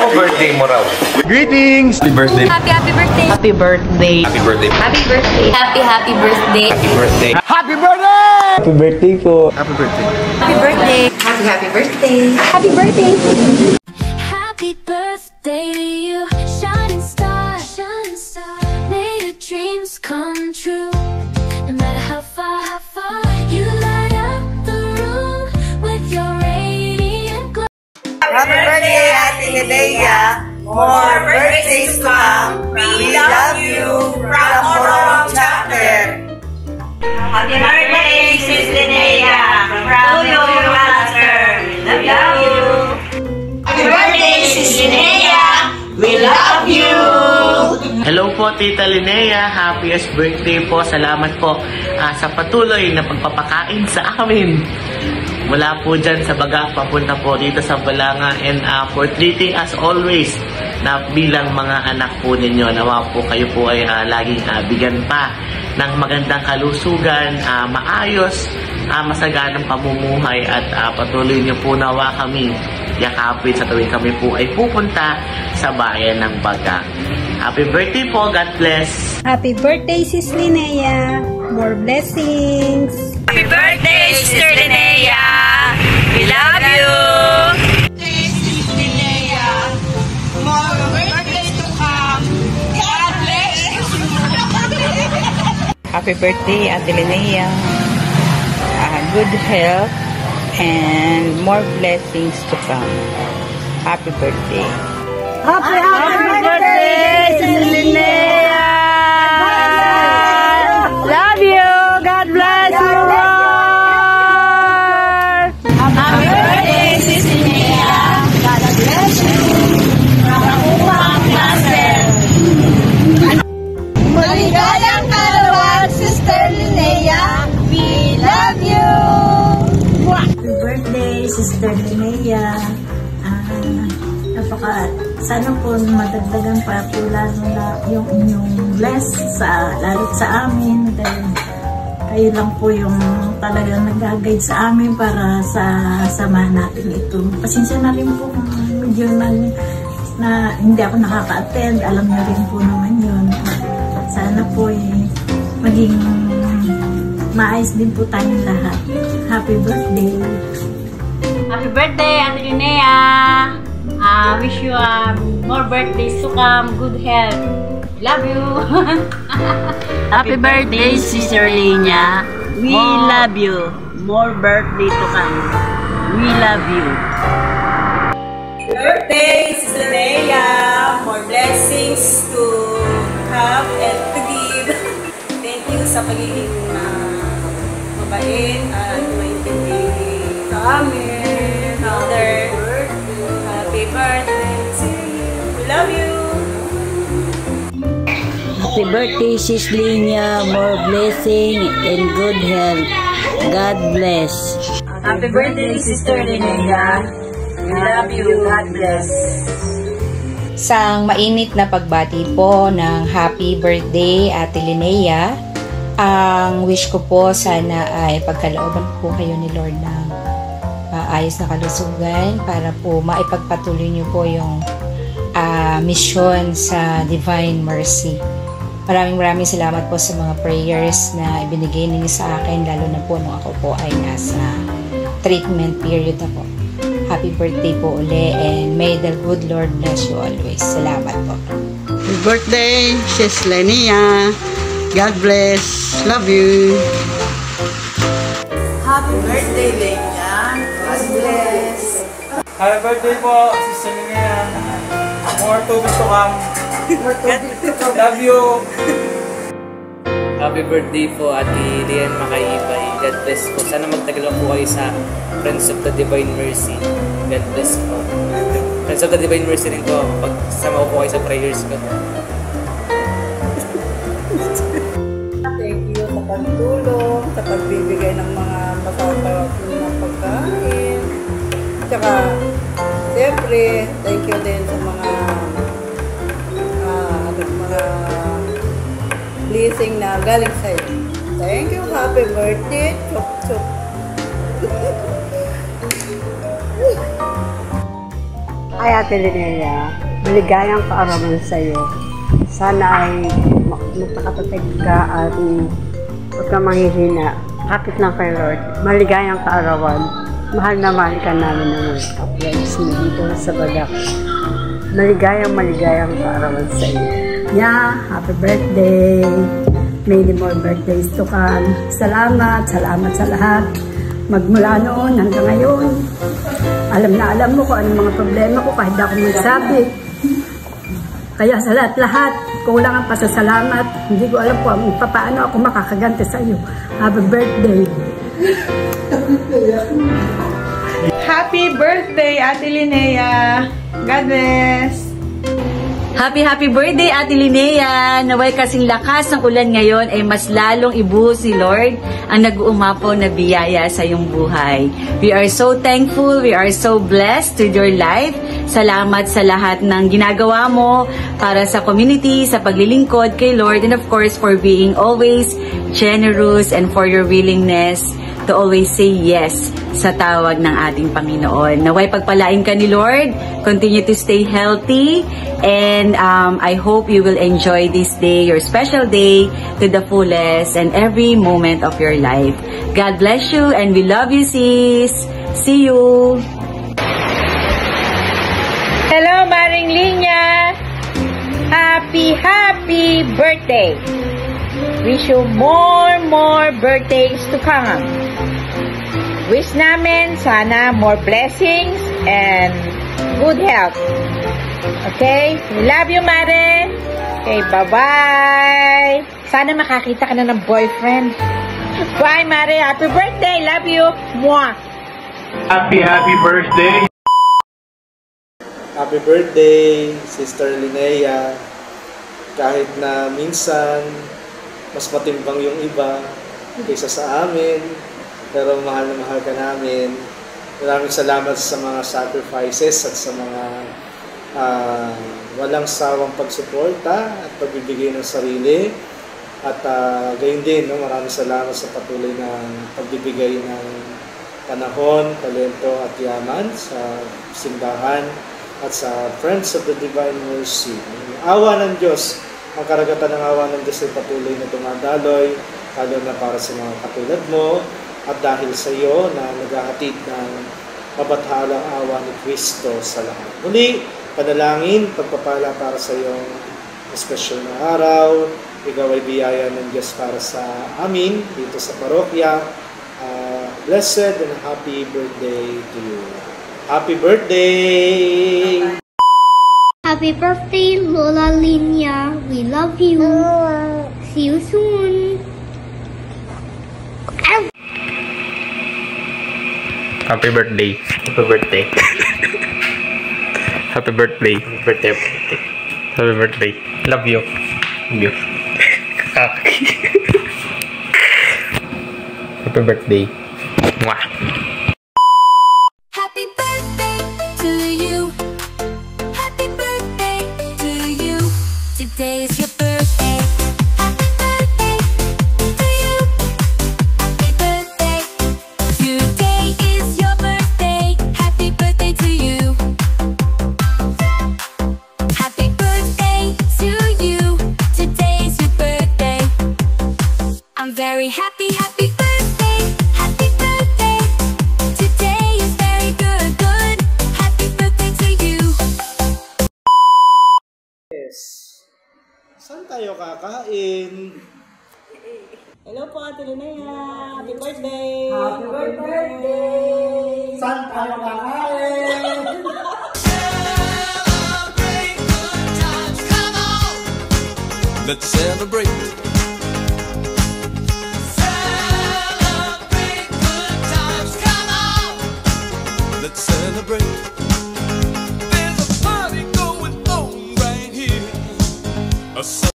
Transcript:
O birthday mo raw? Greetings! Happy birthday. Happy birthday. Happy birthday. Happy birthday. Happy birthday. Happy birthday. Happy birthday. Happy birthday! Happy birthday po. Happy birthday. Happy birthday. Happy birthday. Happy birthday. Happy birthday to you, shining star, may your dreams come true. No matter how far you light up the room with your radiant glow. Happy birthday, Ate Linnea. More birthdays to come. We love you from Orong Chapter. Happy birthday, Sis Linnea. From your master. We love you. Happy birthday, Sis Linnea. We love you. Hello po, Tita Linnea. Happiest birthday po. Salamat po sa patuloy na pagpapakain sa amin. Mula po dyan sa Baga, papunta po dito sa Balanga, and for treating us always na bilang mga anak po ninyo. Nawa po kayo po ay laging bigyan pa ng magandang kalusugan, maayos, masaganang pamumuhay, at patuloy niyo po nawa kami yakapin sa tuwing kami po ay pupunta sa bayan ng Baga. Happy birthday po. God bless. Happy birthday, Sis Linnea. More blessings. Happy birthday, Sister Linnea. We love you. Sis Linnea. More birthdays to come. God bless you. Happy birthday, Ate Linnea. Good health and more blessings to come. Happy birthday. Happy birthday, Sis Linnea. Love you. God bless you. Happy birthday, Sis Linnea. God bless you. From Upang Master. Maligayang kaarawan, Sister Linnea. We love you. Happy birthday, Sister Linnea. Sana po madagdagan pa po lalo na yung inyong bless lalo sa amin, dahil kayo lang po yung talagang nag-guide sa amin para sa samahan natin ito. Pasensya na rin po kung medyo na hindi ako nakaka-attend. Alam niyo rin po naman yun. Sana po maging maayos din po tayong lahat. Happy birthday! Happy birthday, Ate Linnea. Wish you more birthdays to come. Good health. Love you. Happy birthday, Sister Linnea. We love you. More birthday to come. We love you. Happy birthday, Sister Linnea. More blessings to have and to give. Thank you sa pagiging mabait at maintindi sa amin. Mother, happy birthday to you. We love you. Happy birthday, Sis Linnea. More blessing and good health. God bless. Happy birthday, Sister Linnea. We love you. God bless. Isang mainit na pagbati po ng happy birthday, Ate Linnea. Ang wish ko po sana ay pagkalooban po kayo ni Lord ng ayos na kalusugan para po maipagpatuloy niyo po yung mission sa Divine Mercy. Maraming salamat po sa mga prayers na ibinigay ninyo sa akin, lalo na po nung ako po ay nasa treatment period na po. Happy birthday po uli, and may the good Lord bless you always. Salamat po. Happy birthday, Sis Linnea. God bless. Love you. Happy birthday, Linnea. God bless. Happy birthday po, Sister Linnea. More tubig to come. Love you. Happy birthday po, Ate Lian Makaibay. God bless po. Sana magtagal po kayo sa Friends of the Divine Mercy. God bless po. Friends of the Divine Mercy rin po. Pagsama ko po kayo sa prayers ko. Thank you sa pagtulong, sa pagbibigay ng mga masarap na pagkain. Tsaka, siyempre, thank you din sa mga blessing na galing sa'yo. Thank you. Happy birthday. Chok chok. I kay Ate Linnea, maligayang kaarawan sa iyo. Sana ay magpakatatag ka at huwag kang manghihina. Kapit lang kay Lord. Maligayang kaarawan. Mahal na mahal ka namin ng mga kapways mo dito sa Bagak. Maligayang kaarawan sa iyo. Happy birthday! Many more birthdays to come. Salamat sa lahat. Magmula noon hanggang ngayon. Alam mo kung anong mga problema ko kahit ako magsabi. Kaya sa lahat, kulang ang pasasalamat. Hindi ko alam kung paano ako makakaganti sa iyo. Happy birthday! Happy birthday, Ate Linnea! God bless! Happy birthday, Ate Linnea! Naway kasing lakas ng ulan ngayon ay mas lalong ibuhos ni Lord ang nag-uumapaw na biyaya sa iyong buhay. We are so thankful, we are so blessed with your life. Salamat sa lahat ng ginagawa mo para sa community, sa paglilingkod kay Lord, and of course for being always generous and for your willingness to always say yes sa tawag ng ating Panginoon. Naway pagpalain ka ni Lord, continue to stay healthy, and I hope you will enjoy this day, your special day, to the fullest and every moment of your life. God bless you, and we love you, sis. See you! Hello, Maring Linya! Happy birthday! Wish you more birthdays to come. Wish namin sana more blessings and good health. Okay? We love you, Mare. Okay, bye-bye. Sana makakita ka na ng boyfriend. Bye, Mare. Happy birthday. Love you. Mwah. Happy birthday! Happy birthday, Sister Linnea. Kahit na minsan, mas matimbang yung iba kaysa sa amin, pero mahal na mahal ka namin. Maraming salamat sa mga sacrifices at sa mga walang sawang pagsuporta at pagbibigay ng sarili. At gayon din, maraming salamat sa patuloy na pagbibigay ng panahon, talento at yaman sa simbahan at sa Friends of the Divine Mercy. Ang awa ng Diyos, ang karagatan ng awa ng Diyos ay patuloy na dumadaloy, lalo na para sa mga katulad mo, at dahil sa iyo na naghahatid ng mabathalang awa ni Kristo sa lahat. Muli, panalangin, pagpapala para sa iyong espesyal na araw. Ikaw ay biyaya ng Diyos para sa amin dito sa parokya. Blessed and happy birthday to you. Happy birthday! Happy birthday, Lola Linnea. We love you. See you soon. Happy birthday. Happy birthday. Happy birthday. Birthday. Happy birthday. Love you. Love you. Happy birthday. Mwah. Happy birthday to you. Happy birthday to you. Today is your birthday. Happy birthday to you. Happy birthday. Today is your birthday. Happy birthday to you. Happy birthday to you. Today is your birthday. I'm very happy, happy birthday. Happy birthday. Today is very good. Happy birthday to you. Yes. Saan tayo kakain? Hello po, Ate Linnea. Happy birthday! Happy birthday! Saan tayo kakain? Let's celebrate.